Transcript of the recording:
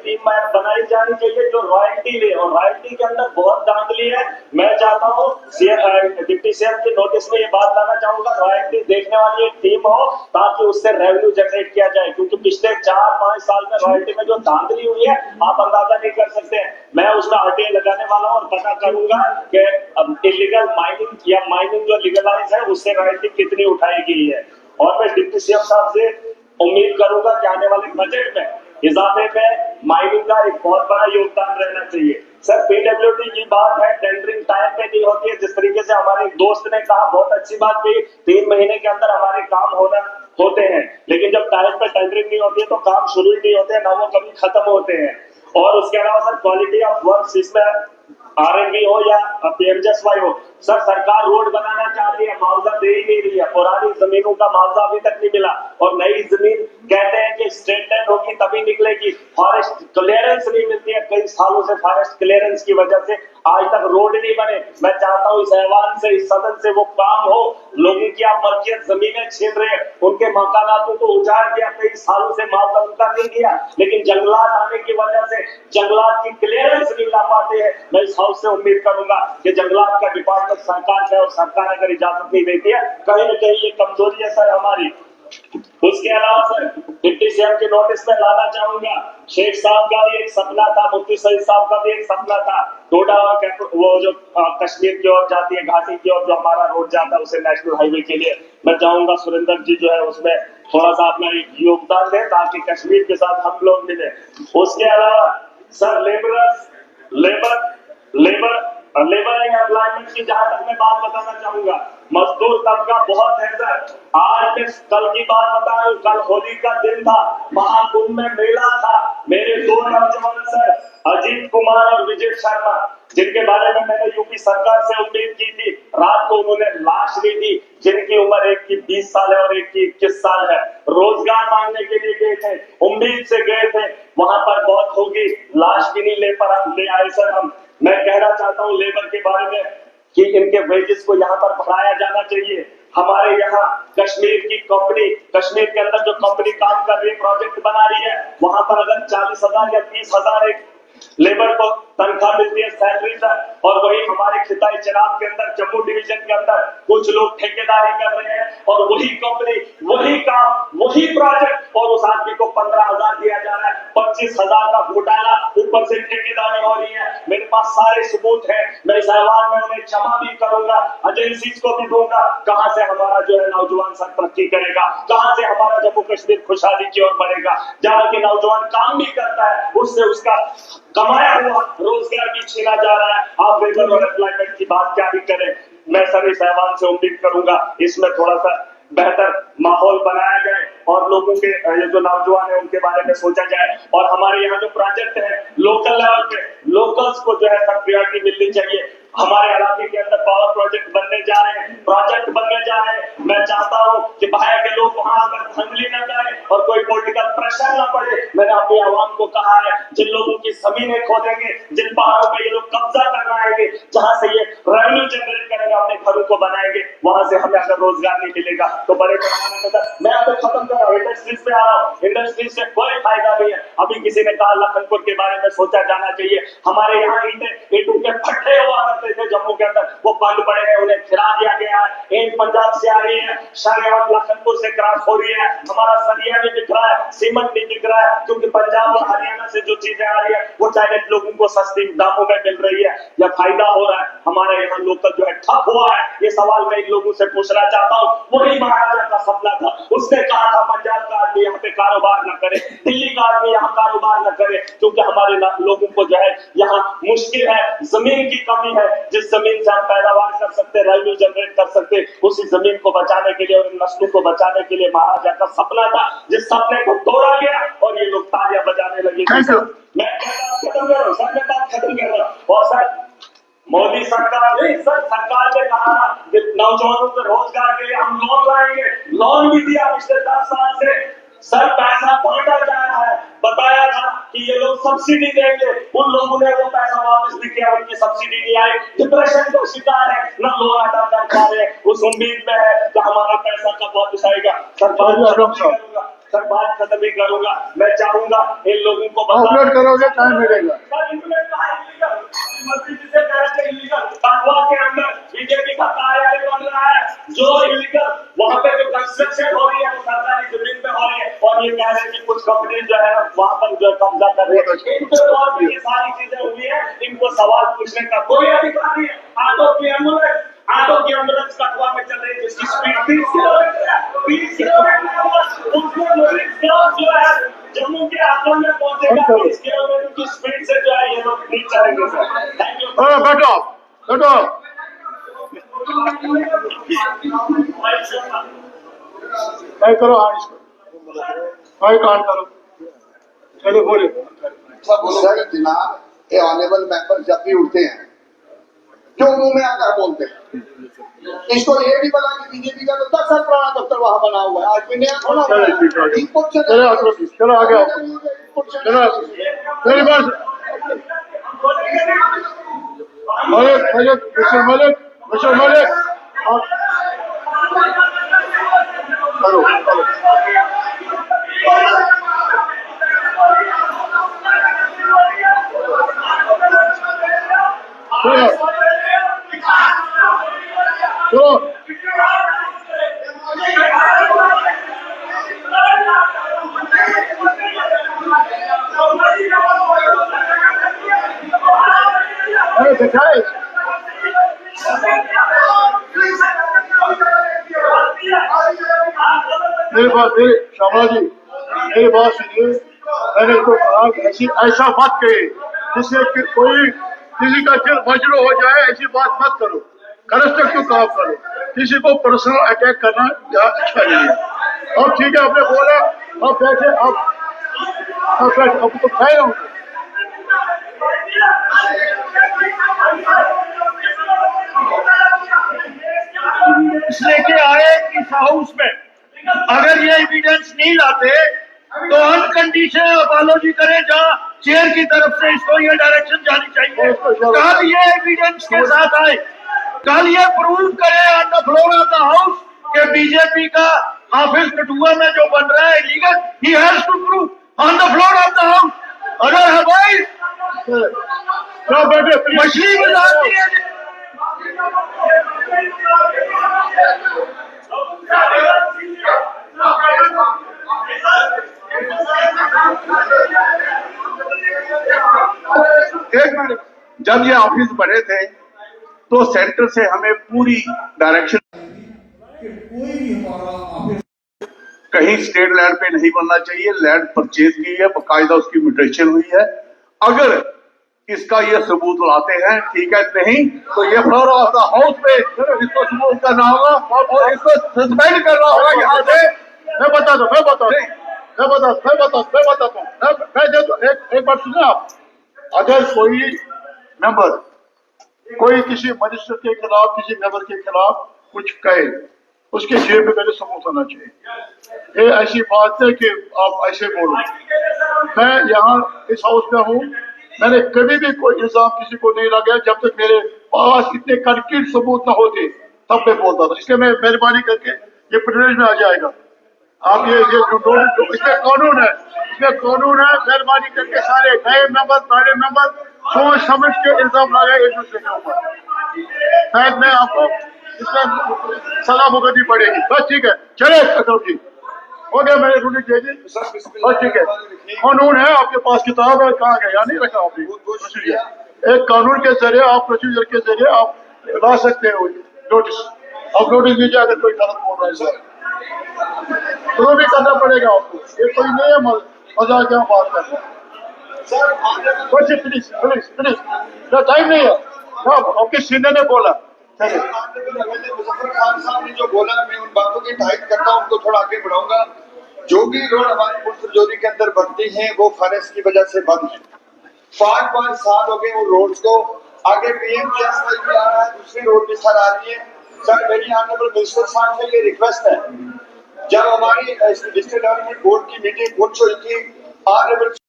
Team बनाई जानी चाहिए जो रॉयल्टी ले, और रॉयल्टी के अंदर बहुत धांधली है। मैं चाहता हूँ डिप्टी सीएम के नोटिस में ये बात लाना चाहूंगा, रॉयल्टी देखने वाली एक टीम हो ताकि उससे रेवेन्यू जनरेट किया जाए, क्योंकि पिछले 4-5 साल में रॉयल्टी में जो धांधली हुई है आप अंदाजा नहीं कर सकते हैं। मैं उसमें आरटीआई लगाने वाला हूँ और पता करूंगा कि इलीगल माइनिंग या माइनिंग जो लीगलाइज है उससे रॉयल्टी कितनी उठाई गई है। और मैं डिप्टी सीएम साहब से उम्मीद करूंगा कि आने वाले बजट में इजाफे में माइनिंग का एक बहुत बड़ा योगदान रहना चाहिए। सर पीडब्ल्यूडी की बात है, टेंडरिंग टाइम पे नहीं होती है, जिस तरीके से हमारे एक दोस्त ने कहा, बहुत अच्छी बात कही, 3 महीने के अंदर हमारे काम होते हैं, लेकिन जब टाइम पे टेंडरिंग नहीं होती है तो काम शुरू ही नहीं होते हैं, ना वो कभी खत्म होते हैं। और उसके अलावा सर क्वालिटी ऑफ वर्क, इसमें आरएनबी हो या पीएमजीएसवाई हो, सर सरकार रोड बनाना चाह रही है, मुआवजा दे ही नहीं रही है, पुरानी जमीनों का मुआवजा अभी तक नहीं मिला, और नई जमीन कहते हैं कि स्टेट लैंड होगी तभी निकलेगी, फॉरेस्ट क्लियरेंस नहीं मिलती है, कई सालों से फॉरेस्ट क्लियरेंस की वजह से आज तक रोड नहीं बने। मैं चाहता हूँ इस ऐवान से, इस सदन से वो काम हो, लोगों की आप मलकियत जमीनें छीन रहे हैं, उनके मकानातों को उजाड़ दिया, कई सालों से मुआवजा उनका नहीं दिया, लेकिन जंगलात आने की वजह से जंगलात की क्लियरेंस नहीं ला पाते हैं। मैं इस हाउस से उम्मीद करूंगा कि जंगलात का डिपार्टमेंट सरकार का है, और सरकार अगर इजाजत नहीं देती है, कहीं न कहीं ये कमजोरी है सर हमारी। उसके अलावा सर डिप्टी सीएम के नोटिस में लाना चाहूंगा, शेख साहब का भी एक सपना था, मुफ्ती सईद साहब का भी एक सपना था, डोडा और वो जो कश्मीर की ओर जाती है, घाटी की ओर जो हमारा रोड जाता है उसे नेशनल हाईवे के लिए, मैं चाहूंगा सुरेंद्र जी जो है उसमें थोड़ा सा अपना योगदान दें ताकि कश्मीर के साथ हम लोग मिले। उसके अलावा सर लेबर एम्प्लॉयमेंट की जहां तक मैं बात बताना चाहूंगा, मजदूर तबका बहुत है सर। आज मैं कल की बात बता रहा हूँ, कल होली का दिन था, महाकुंभ में मेला था, मेरे 2 नौजवान सर अजीत कुमार और विजय शर्मा, जिनके बारे में मैंने यूपी सरकार से उम्मीद की थी, रात को उन्होंने लाश ली थी, जिनकी उम्र एक की 20 साल है और एक की 21 साल है, रोजगार मांगने के लिए गए थे, उम्मीद से गए थे, वहां पर बहुत होगी, लाश भी नहीं ले आए सर हम। मैं कहना चाहता हूँ लेबर के बारे में कि इनके वेजेस को यहाँ पर बढ़ाया जाना चाहिए। हमारे यहाँ कश्मीर की कंपनी, कश्मीर के अंदर जो कंपनी काम कर रही है, प्रोजेक्ट बना रही है, वहां पर अगर 40,000 या 30,000 एक लेबर को तनख्वाह मिलती है, सैलरी सर, और वही हमारे खिताई चनाब के अंदर, जम्मू डिवीजन के अंदर कुछ लोग ठेकेदारी कर रहे हैं, और वही कंपनी, वही काम, वही प्रोजेक्ट, और उस आदमी को 15,000 दिया जा रहा है, 25,000 का घोटाला, ऊपर से ठेकेदारी हो रही है। मेरे पास सारे सबूत है, मैं इस ऐवान में उन्हें क्षमा भी करूंगा, एजेंसीज को भी दूंगा। कहां से हमारा जो है नौजवान सर तरक्की करेगा, कहां से हमारा जम्मू कश्मीर खुशहाली की ओर बढ़ेगा, जहां के नौजवान काम भी करता है उससे उसका कमाया हुआ रोजगार भी छीना जा रहा है। आप लेबर और एम्प्लॉयमेंट की बात क्या भी करें, मैं सर इस ऐवान से उम्मीद करूंगा इसमें थोड़ा सा बेहतर माहौल बनाया जाए, और लोगों के ये जो नौजवान है उनके बारे में सोचा जाए, और हमारे यहाँ जो प्रोजेक्ट है लोकल लेवल पे, लोकल्स को जो है सब प्रायोरिटी मिलनी चाहिए। हमारे इलाके के अंदर पावर प्रोजेक्ट बनने जा रहे हैं, प्रोजेक्ट बनने जा रहे हैं, मैं चाहता हूँ कि बाहर के लोग वहां आकर धांधली न करें और कोई पॉलिटिकल प्रेशर न पड़े। मैंने अपनी आवाम को कहा है, जिन लोगों की जमीनें खोदेंगे, जिन पहाड़ों पे ये लोग कब्जा करना आएंगे, जहां से ये रेवेन्यू जनरेट करेंगे, अपने घरों को बनाएंगे, वहां से हमें अगर रोजगार नहीं मिलेगा तो बड़े पैमाने पर मैं अब खत्म कर रहा हूँ, इंडस्ट्रीज पे आ रहा हूँ, इंडस्ट्रीज से कोई फायदा नहीं है। अभी किसी ने कहा लखनपुर के बारे में सोचा जाना चाहिए, हमारे यहाँ ईंटों के भट्टे हुआ करते थे जम्मू के अंदर, वो बंद पड़े हैं, उन्हें खिला दिया गया है। एक पंजाब से आ रही है, शनिवार लखनपुर से क्रॉस हो रही है, हमारा सरिया नहीं दिख रहा है, सीमेंट नहीं दिख रहा है, क्योंकि पंजाब और हरियाणा से जो चीजें आ रही है वो डायरेक्ट लोगों को सस्ती दामों में मिल रही है, या फायदा हो रहा है, हमारे यहाँ लोकल जो है ठप हुआ है। ये सवाल मैं इन लोगों से पूछना चाहता हूँ, वही महाराजा का सपना था, उसने कहा था पंजाब का आदमी यहाँ पे कारोबार न करे, दिल्ली का आदमी यहाँ कारोबार न करे, क्योंकि हमारे लोगों को जो है यहाँ मुश्किल है, जमीन की कमी है, जिस जमीन से हम पैदावार कर सकते, रेवेन्यू जनरेट कर सकते, उसी जमीन को बचाने के लिए और इन नस्लों को बचाने के लिए महाराजा का सपना था, जिस सपने को तोड़ा गया और ये लोग तालियां बजाने लगे। मैं खत्म कर रहा हूँ सर, मैं बात खत्म कर रहा हूँ। और सर मोदी सरकार ने कहा कि नौजवानों को रोजगार के लिए हम लोन लाएंगे, लोन भी दिया पिछले 10 साल से, सर पैसा बांटा जा रहा है, बताया था कि ये लोग सब्सिडी देंगे, उन लोगों ने वो पैसा वापस भी किया, उनकी सब्सिडी नहीं आई, डिप्रेशन का शिकार है, न लोन अदा कर पा रहे, उस उम्मीद में है कि हमारा पैसा कब वापस आएगा। सरकार सर बात खत्म ही करूंगा। मैं चाहूंगा इन लोगों को अपलोड करोगे टाइम मिलेगा। कठुआ के अंदर बीजेपी का कार्यालय बन रहा है, जो इलीगल वहाँ पे जो कंस्ट्रक्शन हो रही है वो सरकारी जमीन पे हो रही है, और ये कह रहे हैं कि कुछ कंपनी जो है वहाँ पर जो कब्जा कर रही है। इनके तौर पर ये सारी चीजें हुई है, इनको सवाल पूछने का कोई अधिकार नहीं है। ऑटो की एम्बुलेंस कठुआ में चल रही है जिसकी स्पीड 30 किलोमीटर है, 30 किलोमीटर उसमें जो है जम्मू के आसमान में पहुंचेगा 30 किलोमीटर की स्पीड से जो है ये लोग नहीं चलेंगे सर। Thank you. बैठो बैठो, भाई करो, हाँ इसको भाई कान करो, चलो बोले। सर जनाब, ये ऑनेबल मेंबर जब भी उठते हैं क्यों मुंह में आकर बोलते हैं? इसको ये भी पता कि बीजेपी का तो 10 साल पुराना दफ्तर वहां बना हुआ है, आज भी नया थोड़ा चलो आगे चलो मेरी बात मिस्टर मलिक करो दिखाए श्यामला जी, मेरी बात सुनिए। मैंने तो कहा ऐसा मत कहिए जिससे कि कोई किसी का दिल मजबूर हो जाए, ऐसी बात मत करो। कंस्ट्रक्टिव काम करो, किसी को पर्सनल अटैक करना अच्छा नहीं है। अब ठीक है, आपने बोला, अब बैठे, अब तो खाए होंगे। लेके आए इस हाउस में, अगर ये एविडेंस नहीं लाते तो अनकंडीशनल अपॉलॉजी करें, जहां चेयर की तरफ से इसको ये डायरेक्शन जानी चाहिए। कल ये एविडेंस के साथ आए, कल ये प्रूव करे on the floor of the house कि बीजेपी का ऑफिस कठुआ में जो बन रहा है illegal, he has to prove on the floor of the house. अगर हवाई मछली बनाती है एक मिनट, जब ये ऑफिस बने थे तो सेंटर से हमें पूरी डायरेक्शन, कोई भी हमारा ऑफिस कहीं स्टेट लैंड पे नहीं बनना चाहिए। लैंड परचेज की है, बाकायदा उसकी म्यूटेशन हुई है। अगर इसका ये सबूत लाते हैं ठीक है, नहीं तो ये फ्लोर ऑफ द हाउस पे इसको सबूत करना होगा और इसको सस्पेंड करना होगा यहाँ से। मैं बता दूं एक बात सुनिए आप। अगर कोई मेंबर कोई किसी मिनिस्टर के खिलाफ, किसी मेंबर के खिलाफ कुछ कहे, उसके जेब में पहले सबूत होना चाहिए। ये ऐसी बात है कि आप ऐसे बोलो। मैं यहाँ इस हाउस में हूँ, मैंने कभी भी कोई इल्जाम किसी को नहीं लगाया जब तक मेरे पास इतने कंक्रीट सबूत न होते, तब मैं बोलता था। इसलिए मैं मेहरबानी करके ये प्रिविलेज में आ जाएगा। आप ये इसमें कानून है, मेहरबानी करके सारे नए मेंबर, पुराने मेंबर सोच समझ के इल्जाम लगाए एक दूसरे के ऊपर, शायद मैं आपको इसमें सजा भुगतनी पड़ेगी। बस ठीक है, चले अशोक जी, हो गया, मैंने रूलिंग दे दी। बस ठीक है, कानून है आपके पास, किताब है, कहाँ गया नहीं रखा आपने प्रोसीजर। एक कानून के जरिए आप, प्रोसीजर के जरिए आप ला सकते हो नोटिस। आप नोटिस दीजिए अगर कोई गलत बोल रहा है सर, तो भी करना पड़ेगा आपको। ये कोई नहीं है मजाक क्या बात करना। प्लीज टाइम नहीं है, आपके सीनियर ने बोला। मुजफ्फर खान साहब ने जो बोला, मैं उन बातों की तारीफ करता हूँ, उनको थोड़ा आगे बढ़ाऊंगा। जो भी रोड हमारी पुलिस जोरी के अंदर बनती हैं वो फॉरेस्ट की वजह से बंद है। 5 साल हो गए उन रोड को। आगे PMGSY भी आ रहा है, दूसरी रोड भी सर आ रही है। सर मेरी ऑनरेबल मिनिस्टर साहब से ये रिक्वेस्ट है, जब हमारी डिस्ट्रिक्ट डेवलपमेंट बोर्ड की मीटिंग कुछ हुई थी, ऑनरेबल